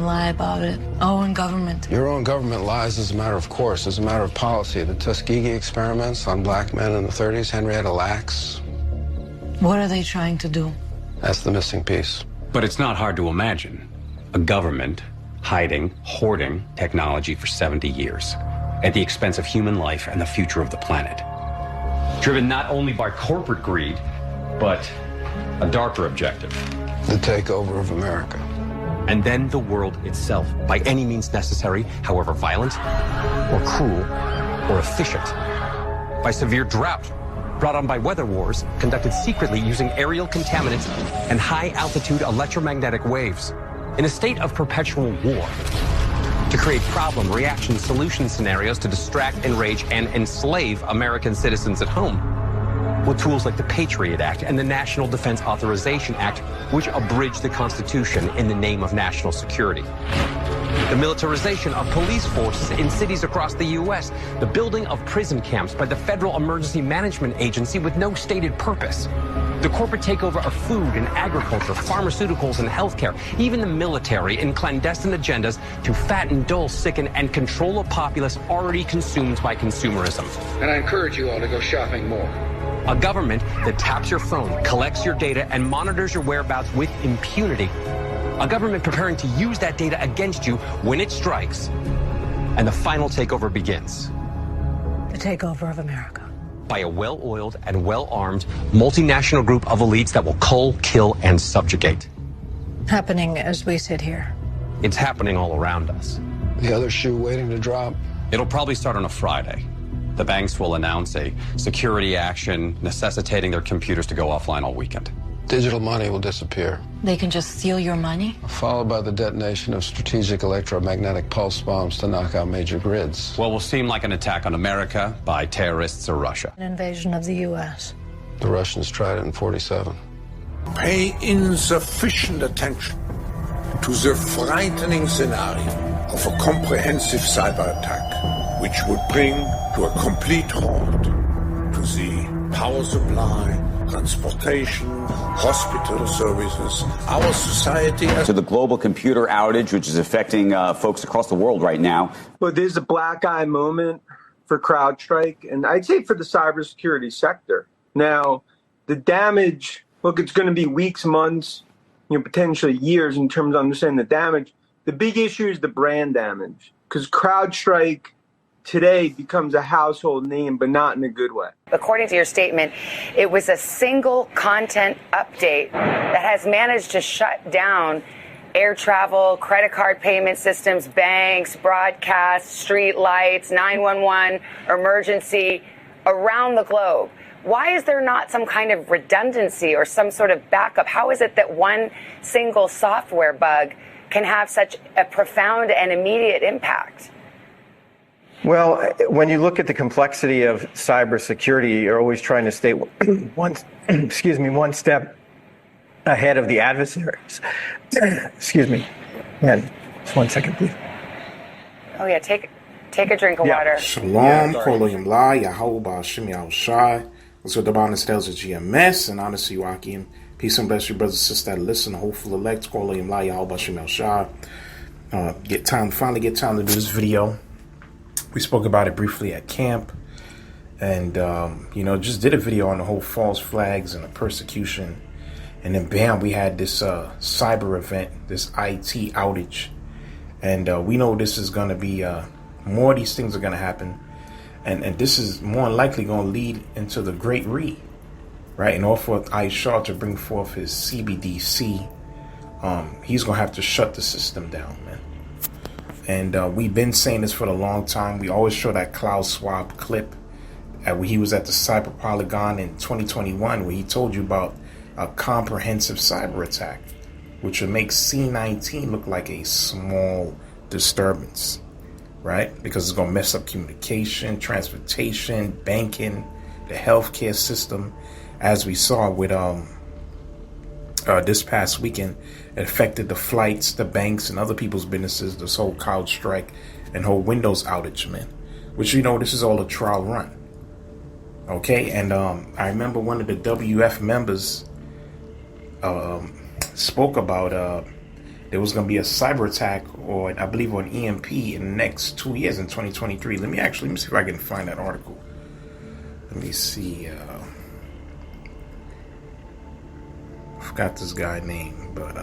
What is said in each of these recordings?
lie about it. Our own government. Your own government lies as a matter of course, as a matter of policy. The Tuskegee experiments on black men in the 30s, Henrietta Lacks. What are they trying to do? That's the missing piece. But it's not hard to imagine a government hiding, hoarding technology for 70 years at the expense of human life and the future of the planet. Driven not only by corporate greed, but a darker objective. The takeover of America. And then the world itself, by any means necessary, however violent, or cruel, or efficient. By severe drought, brought on by weather wars, conducted secretly using aerial contaminants and high-altitude electromagnetic waves. In a state of perpetual war. To create problem, reaction, solution scenarios to distract, enrage, and enslave American citizens at home. With tools like the Patriot Act and the National Defense Authorization Act, which abridge the Constitution in the name of national security. The militarization of police forces in cities across the U.S., the building of prison camps by the Federal Emergency Management Agency with no stated purpose. The corporate takeover of food and agriculture, pharmaceuticals and healthcare, even the military in clandestine agendas to fatten, dull, sicken, and control a populace already consumed by consumerism. And I encourage you all to go shopping more. A government that taps your phone, collects your data, and monitors your whereabouts with impunity. A government preparing to use that data against you when it strikes. And the final takeover begins. The takeover of America. By a well-oiled and well-armed multinational group of elites that will cull, kill, and subjugate. Happening as we sit here. It's happening all around us. The other shoe waiting to drop. It'll probably start on a Friday. The banks will announce a security action necessitating their computers to go offline all weekend. Digital money will disappear. They can just steal your money? Followed by the detonation of strategic electromagnetic pulse bombs to knock out major grids. What will seem like an attack on America by terrorists or Russia. An invasion of the U.S. The Russians tried it in 47. Pay insufficient attention to the frightening scenario of a comprehensive cyber attack, which would bring to a complete halt to the power supply, transportation, hospital services, our society. To the global computer outage, which is affecting folks across the world right now. Well, there's a black eye moment for CrowdStrike, and I'd say for the cybersecurity sector. Now, the damage, look, it's going to be weeks, months, potentially years in terms of understanding the damage. The big issue is the brand damage, because CrowdStrike today becomes a household name, but not in a good way. According to your statement, it was a single content update that has managed to shut down air travel, credit card payment systems, banks, broadcast, street lights, 911, emergency around the globe. Why is there not some kind of redundancy or some sort of backup? How is it that one single software bug can have such a profound and immediate impact? Well, when you look at the complexity of cybersecurity, you're always trying to stay one step ahead of the adversaries. Excuse me. Man, just 1 second, please. Oh, yeah, take a drink of water. Shalom, Kolayim La, Yahuwah Hashem Yahushai. Let's go to the bottom of GMS, and honestly, Joachim. Peace and bless you, brothers and sisters that listen, hopeful elect, Kolayim La, Yahuwah Hashem Yahushai. Finally get time to do this video. We spoke about it briefly at camp, and just did a video on the whole false flags and the persecution, and then bam, we had this cyber event, this IT outage, and we know this is going to be more of these things are going to happen, and this is more than likely going to lead into the Great Re, right? In order for Aishar to bring forth his CBDC, he's going to have to shut the system down, man. And we've been saying this for a long time. We always show that Klaus Schwab clip where he was at the Cyber Polygon in 2021, where he told you about a comprehensive cyber attack, which would make C19 look like a small disturbance, right? Because it's going to mess up communication, transportation, banking, the healthcare system, as we saw with this past weekend. It affected the flights, the banks, and other people's businesses, this whole CrowdStrike and whole Windows outage, man. Which, this is all a trial run. Okay, and I remember one of the WF members spoke about there was going to be a cyber attack, or I believe on EMP in the next 2 years in 2023. Let me see if I can find that article. Let me see. I forgot this guy's name, but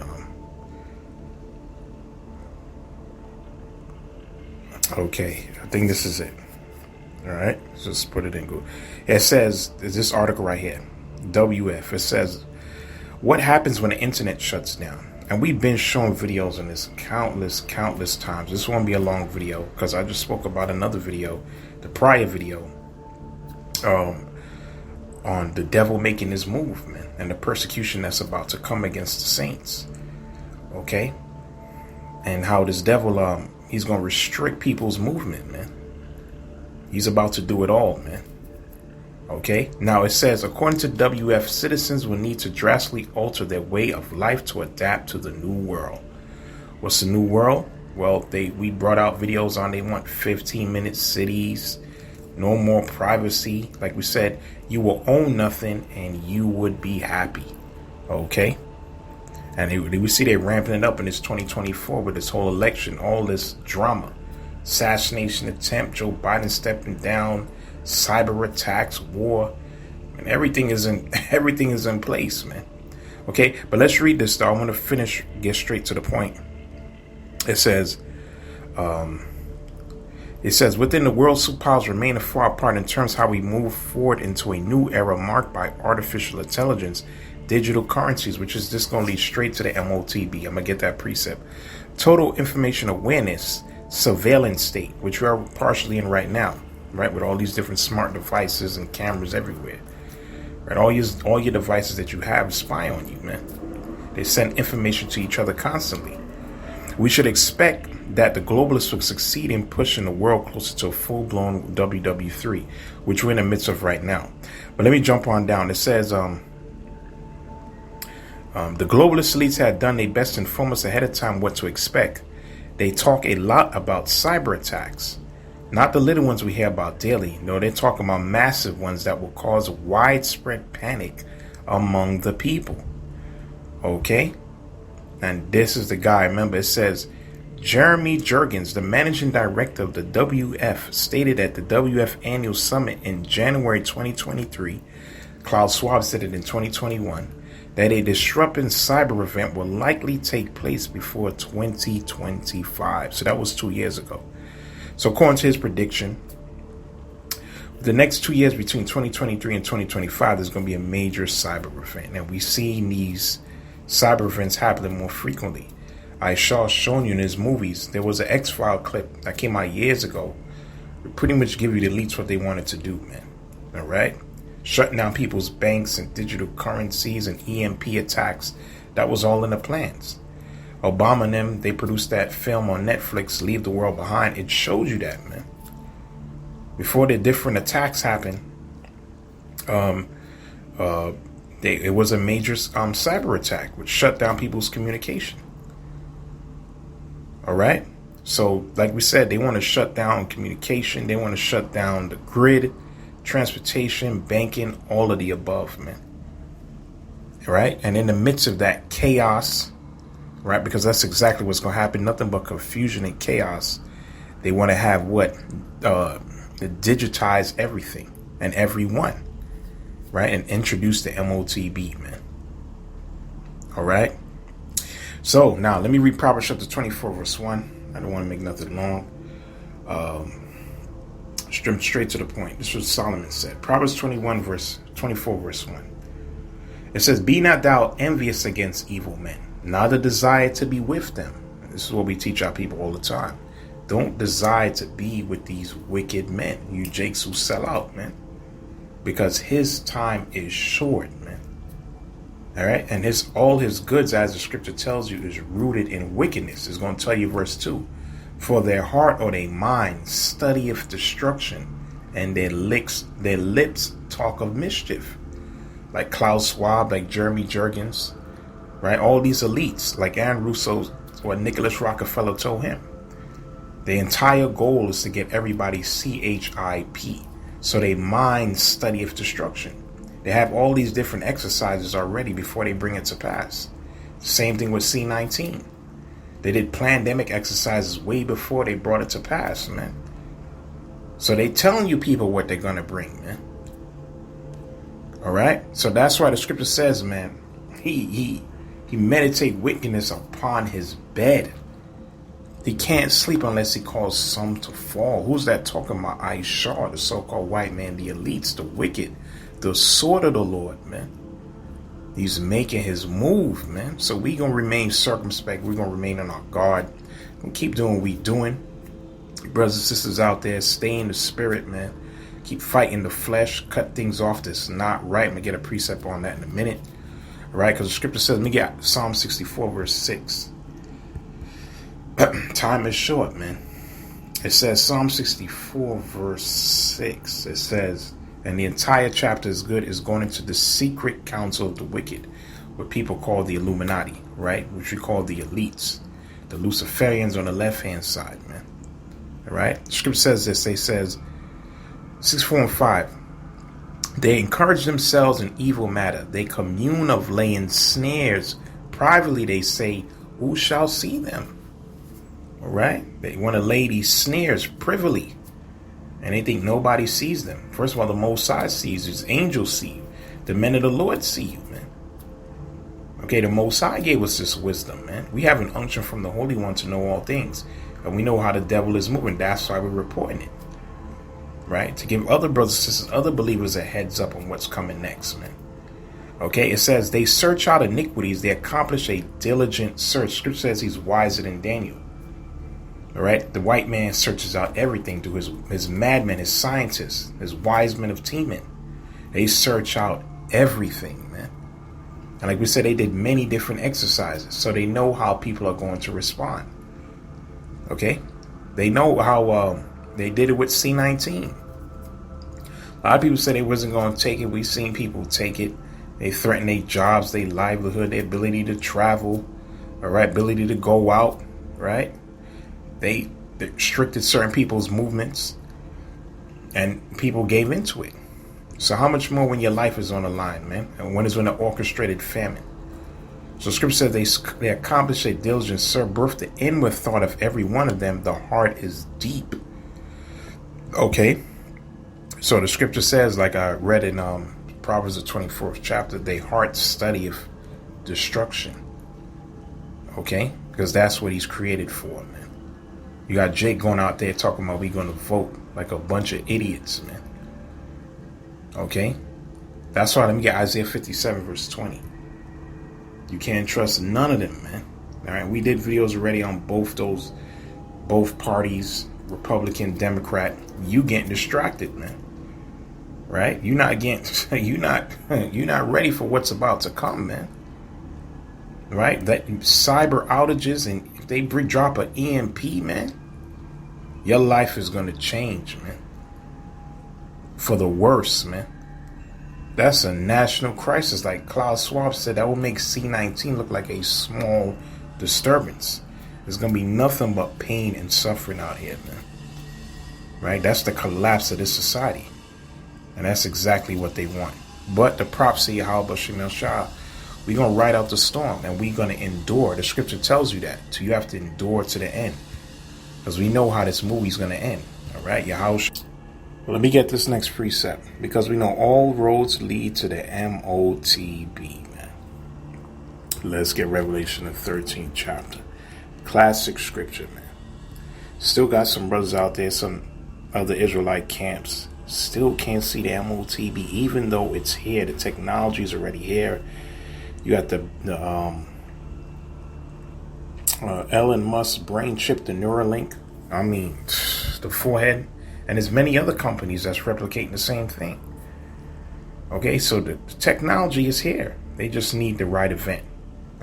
okay, I think this is it. All right, just put it in Google. It says, this article right here, WF, it says, what happens when the internet shuts down? And we've been showing videos on this countless times. This won't be a long video because I just spoke about another video, the prior video, on the devil making his move, man, and the persecution that's about to come against the saints. Okay? And how this devil, he's going to restrict people's movement, man. He's about to do it all, man. Okay? Now it says, according to WF, citizens will need to drastically alter their way of life to adapt to the new world. What's the new world? Well, we brought out videos on they want 15-minute cities, no more privacy. Like we said, you will own nothing and you would be happy. Okay? And we see they're ramping it up in this 2024 with this whole election, all this drama. Assassination attempt, Joe Biden stepping down, cyber attacks, war, and everything is in place, man. Okay, but let's read this though. I'm going to get straight to the point. It says within the world, superpowers remain far apart in terms of how we move forward into a new era marked by artificial intelligence, digital currencies, which is just going to lead straight to the MOTB. I'm going to get that precept. Total information awareness, surveillance state, which we are partially in right now, right, with all these different smart devices and cameras everywhere, right? All your devices that you have spy on you, man. They send information to each other constantly. We should expect that the globalists will succeed in pushing the world closer to a full-blown WW3, which we're in the midst of right now. But let me jump on down. It says the globalist elites had done their best to inform us ahead of time what to expect. They talk a lot about cyber attacks, not the little ones we hear about daily. No, they're talking about massive ones that will cause widespread panic among the people. Okay? And this is the guy. Remember, it says, Jeremy Jurgens, the managing director of the WF, stated at the WF annual summit in January 2023, Klaus Schwab said it in 2021, that a disrupting cyber event will likely take place before 2025. So that was 2 years ago. So according to his prediction, the next 2 years between 2023 and 2025, there's going to be a major cyber event. And we've seen these cyber events happening more frequently. Shaw's shown you in his movies. There was an X-File clip that came out years ago. It pretty much give you the elites what they wanted to do, man. All right? Shutting down people's banks and digital currencies and EMP attacks. That was all in the plans. Obama and them, they produced that film on Netflix, Leave the World Behind. It showed you that, man. Before the different attacks happened, it was a major cyber attack which shut down people's communication. All right? So, like we said, they want to shut down communication. They want to shut down the grid, transportation, banking, all of the above, man. Right? And in the midst of that chaos, right, because that's exactly what's going to happen, nothing but confusion and chaos, they want to have digitize everything and everyone, right, and introduce the MOTB, man. All right? So, now, let me read Proverbs chapter 24, verse 1. I don't want to make nothing long. Straight to the point. This is what Solomon said. Proverbs 24, verse 1. It says, be not thou envious against evil men, neither desire to be with them. This is what we teach our people all the time. Don't desire to be with these wicked men, you jakes who sell out, man. Because his time is short, man. All right? And all his goods, as the scripture tells you, is rooted in wickedness. It's going to tell you verse 2. For their heart or their mind studieth destruction, and their lips talk of mischief. Like Klaus Schwab, like Jeremy Jurgens, right? All these elites, like Aaron Russo, what Nicholas Rockefeller told him. The entire goal is to get everybody CHIP. So they mind studieth destruction. They have all these different exercises already before they bring it to pass. Same thing with C19. They did pandemic exercises way before they brought it to pass, man. So they telling you people what they're going to bring, man. All right? So that's why the scripture says, man, he meditate wickedness upon his bed. He can't sleep unless he causes some to fall. Who's that talking about? Aisha, the so-called white man, the elites, the wicked, the sword of the Lord, man. He's making his move, man. So we going to remain circumspect. We're going to remain on our guard. We'll keep doing what we doing. Brothers and sisters out there, stay in the spirit, man. Keep fighting the flesh. Cut things off that's not right. I'm going to get a precept on that in a minute. All right? Because the scripture says, let me get Psalm 64, verse 6. Time is short, man. It says, Psalm 64, verse 6. It says, and the entire chapter is good, is going into the secret counsel of the wicked, what people call the Illuminati, right? Which we call the elites, the Luciferians on the left-hand side, man. All right? The scripture says this. It says, 6, 4, and 5. They encourage themselves in evil matter. They commune of laying snares. Privately they say, who shall see them? All right? They want to lay these snares privily. And they think nobody sees them. First of all, the Most High sees you. His angels see you. The men of the Lord see you, man. Okay, the Most High gave us this wisdom, man. We have an unction from the Holy One to know all things. And we know how the devil is moving. That's why we're reporting it. Right? To give other brothers and sisters, other believers a heads up on what's coming next, man. Okay, it says, they search out iniquities. They accomplish a diligent search. Scripture says he's wiser than Daniel. All right, the white man searches out everything through his madmen, his scientists, his wise men of Teman. They search out everything, man. And like we said, they did many different exercises, so they know how people are going to respond. Okay, they know how they did it with C-19. A lot of people said they wasn't going to take it. We've seen people take it. They threaten their jobs, their livelihood, their ability to travel, all right, ability to go out, right? They restricted certain people's movements, and people gave into it. So how much more when your life is on the line, man? And when it's in an orchestrated famine? So scripture says they accomplish a diligent search, birth the inward thought of every one of them. The heart is deep. Okay. So the scripture says, like I read in Proverbs the 24th chapter, they heart studieth destruction. Okay? Because that's what he's created for, man. You got Jake going out there talking about we going to vote like a bunch of idiots, man. Okay? That's why let me get Isaiah 57 verse 20. You can't trust none of them, man. All right? We did videos already on both parties, Republican, Democrat. You getting distracted, man. Right? You're not ready for what's about to come, man. Right? That cyber outages, and if they drop an EMP, man, your life is going to change, man. For the worse, man. That's a national crisis. Like Klaus Schwab said, that will make C-19 look like a small disturbance. There's going to be nothing but pain and suffering out here, man. Right? That's the collapse of this society. And that's exactly what they want. But the prophecy of Yahweh B'Shem Shah, we're going to ride out the storm, and we're going to endure. The scripture tells you that. So you have to endure to the end. Because we know how this movie's going to end. All right? Yahweh. Well, let me get this next precept. Because we know all roads lead to the MOTB, man. Let's get Revelation, the 13th chapter. Classic scripture, man. Still got some brothers out there, some other Israelite camps. Still can't see the MOTB, even though it's here. The technology is already here. You got the Elon Musk brain chip, the Neuralink. I mean, the forehead. And there's many other companies that's replicating the same thing. Okay, so the technology is here. They just need the right event.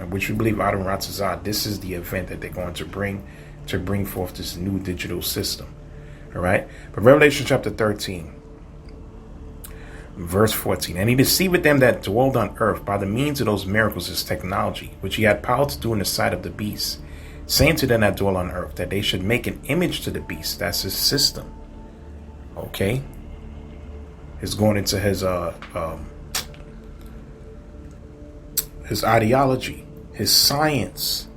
Which we believe Adam Ratzazah, this is the event that they're going to bring forth this new digital system. All right? But Revelation chapter 13, verse 14. And he deceived them that dwelled on earth by the means of those miracles, his technology, which he had power to do in the sight of the beast, saying to them that dwell on earth that they should make an image to the beast. That's his system. Okay? He's going into his ideology, his science,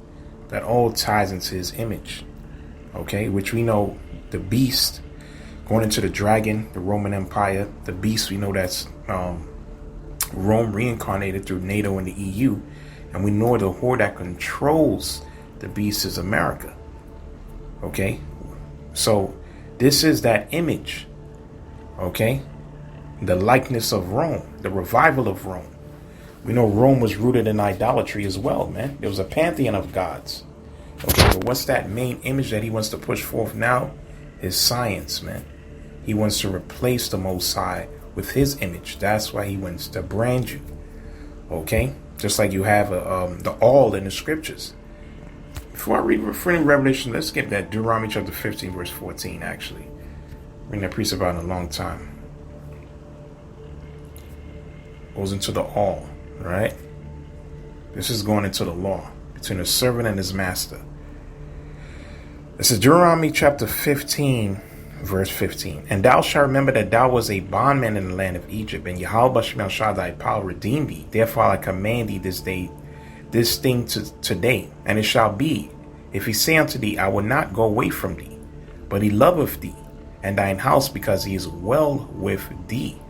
that all ties into his image. Okay, which we know the beast going into the dragon, the Roman Empire. The beast, we know that's Rome reincarnated through NATO and the EU. And we know the whore that controls the beast is America. Okay, so this is that image. Okay, the likeness of Rome, the revival of Rome. We know Rome was rooted in idolatry as well, man. There was a pantheon of gods. Okay, but what's that main image that he wants to push forth now? Is science, man. He wants to replace the Most High with his image. That's why he wants to brand you. Okay, just like you have the all in the scriptures. Before I read from Revelation, let's get that Deuteronomy chapter 15, verse 14, actually. Bring that precept out in a long time. Goes into the all, right? This is going into the law between the servant and his master. This is Deuteronomy chapter 15, verse 15. And thou shalt remember that thou was a bondman in the land of Egypt, and Yahweh Bashim Shah thy power redeemed thee. Therefore I command thee this thing today. And it shall be, if he say unto thee, I will not go away from thee, but he loveth thee and thine house, because he is well with thee.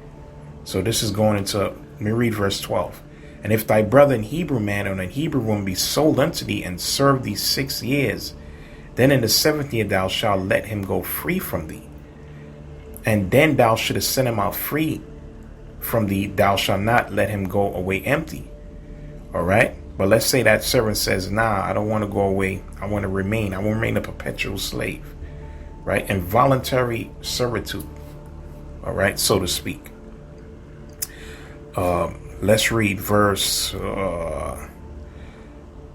So this is going into, let me read verse 12. And if thy brother an Hebrew man or an Hebrew woman be sold unto thee and serve thee 6 years, then in the 7th year thou shalt let him go free from thee. And then thou shouldest send him out free from thee. Thou shalt not let him go away empty. All right. But let's say that servant says, nah, I don't want to go away. I want to remain. I want to remain a perpetual slave. Right. Involuntary servitude. All right. So to speak. Let's read verse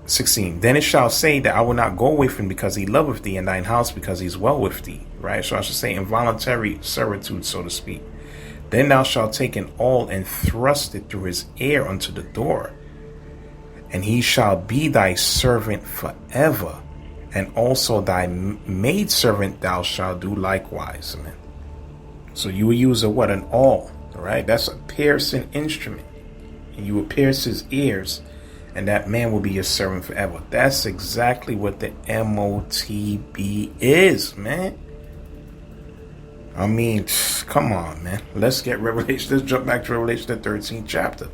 16. Then it shall say that I will not go away from him, because he loveth thee, and thine house because he's well with thee. Right. So I should say involuntary servitude, so to speak. Then thou shalt take an awl and thrust it through his ear unto the door, and he shall be thy servant forever, and also thy maidservant thou shalt do likewise. Amen. So you will use a what? An awl. All right. That's a piercing instrument, and you will pierce his ears, and that man will be your servant forever. That's exactly what the MOTB is, man. I mean, come on, man. Let's get Revelation. Let's jump back to Revelation, the 13th chapter.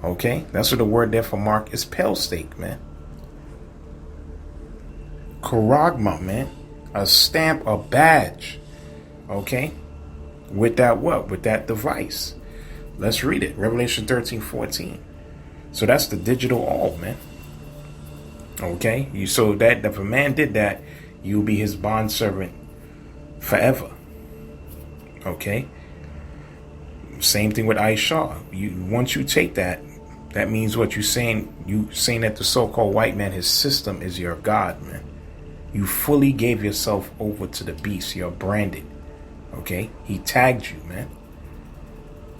Okay? That's what the word there for mark is, pale stake, man. Charagma, man. A stamp, a badge. Okay? With that what? With that device. Let's read it. Revelation 13:14. So that's the digital all, man. Okay? So that if a man did that, you'll be his bondservant forever. Okay? Same thing with Aisha. Once you take that, that means what you're saying. You saying that the so-called white man, his system is your God, man. You fully gave yourself over to the beast. You're branded. Okay? He tagged you, man.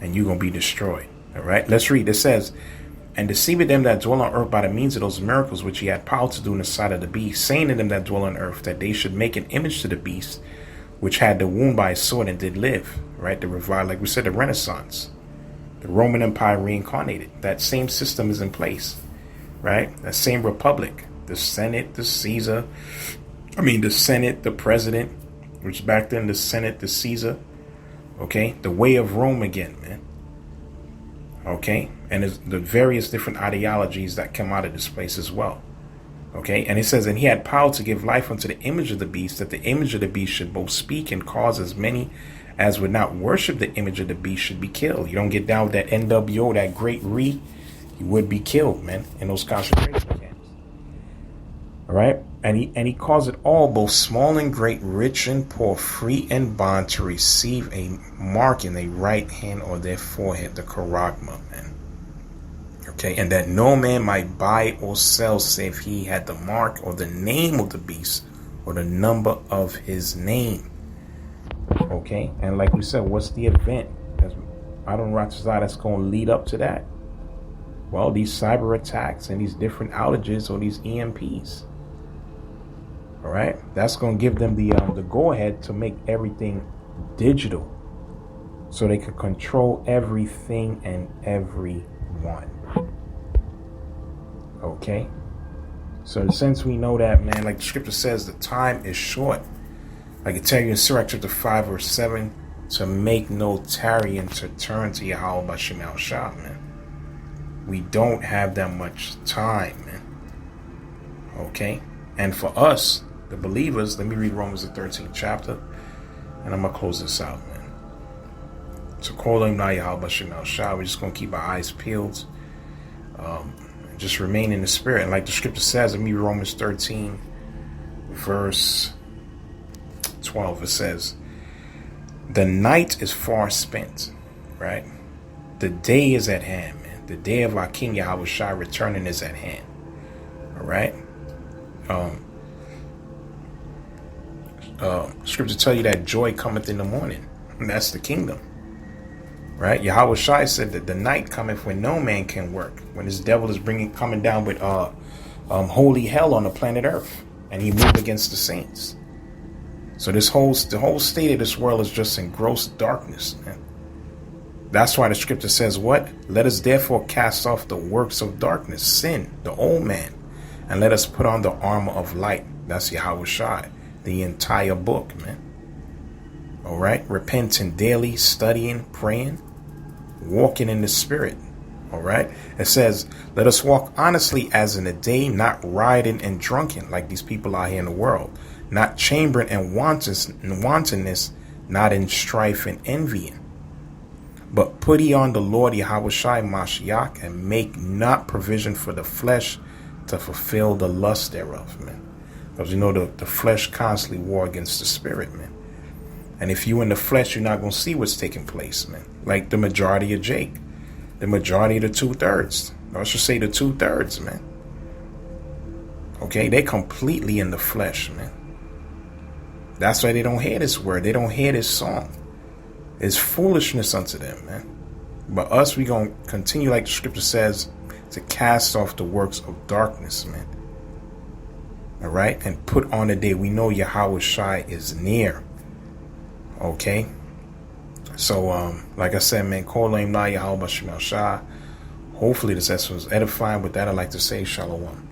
And you're going to be destroyed. All right? Let's read. It says, and deceived them that dwell on earth by the means of those miracles which he had power to do in the sight of the beast, saying to them that dwell on earth that they should make an image to the beast, which had the wound by a sword and did live. Right? The revival, like we said, the Renaissance. The Roman Empire reincarnated. That same system is in place. Right? That same republic. The Senate, the Caesar. The Senate, the president. Which back then, the Senate, the Caesar. Okay? The way of Rome again, man. Okay? And there's the various different ideologies that come out of this place as well. Okay? And it says, and he had power to give life unto the image of the beast, that the image of the beast should both speak and cause as many as would not worship the image of the beast should be killed. You don't get down with that NWO, that great re, you would be killed, man, in those concentration camps. All right? And he caused it all, both small and great, rich and poor, free and bond, to receive a mark in their right hand or their forehead, the charagma, man. Okay, and that no man might buy or sell save he had the mark or the name of the beast or the number of his name. Okay, and like we said, what's the event? I don't know that's going to lead up to that. Well, these cyber attacks and these different outages or these EMPs. All right, that's going to give them the go-ahead to make everything digital, so they can control everything and everyone. Okay, So since we know that, man, like the scripture says, the time is short. Like it tell you in Sirach chapter 5 verse 7, to make no tarrying to turn to Yahweh Bashim Shah, man. We don't have that much time, man. Okay? And for us, the believers, let me read Romans the 13th chapter, and I'm going to close this out, man. So call him now Yahweh Bashim Shah. We're just going to keep our eyes peeled. Just remain in the spirit. And like the scripture says, let me read Romans 13 verse 12. It says, the night is far spent, right? The day is at hand, man. The day of our King Yahweh Shai returning is at hand. All right. Scripture tell you that joy cometh in the morning. And that's the kingdom. Right? Yahweh Shai said that the night cometh when no man can work. When this devil is coming down with holy hell on the planet Earth. And he moved against the saints. So the whole state of this world is just in gross darkness, man. That's why the scripture says what? Let us therefore cast off the works of darkness, sin, the old man, and let us put on the armor of light. That's Yahweh Shai, the entire book, man. All right? Repenting daily, studying, praying, walking in the spirit. All right? It says, let us walk honestly as in the day, not rioting and drunken like these people out here in the world. Not chambering and wantonness, not in strife and envying. But put ye on the Lord Yahweh Shai Mashiach, and make not provision for the flesh to fulfill the lust thereof, man. Because you know the flesh constantly war against the spirit, man. And if you in the flesh, you're not going to see what's taking place, man. Like the majority of Jake. The majority of the 2/3. I should say the 2/3, man. Okay, they completely in the flesh, man. That's why they don't hear this word. They don't hear this song. It's foolishness unto them, man. But us, we going to continue, like the scripture says, to cast off the works of darkness, man. All right? And put on the day. We know Yahweh Shai is near. Okay? So, like I said, man, call him now Yahweh Bashim Shai. Hopefully this lesson was edifying. With that, I'd like to say shalom.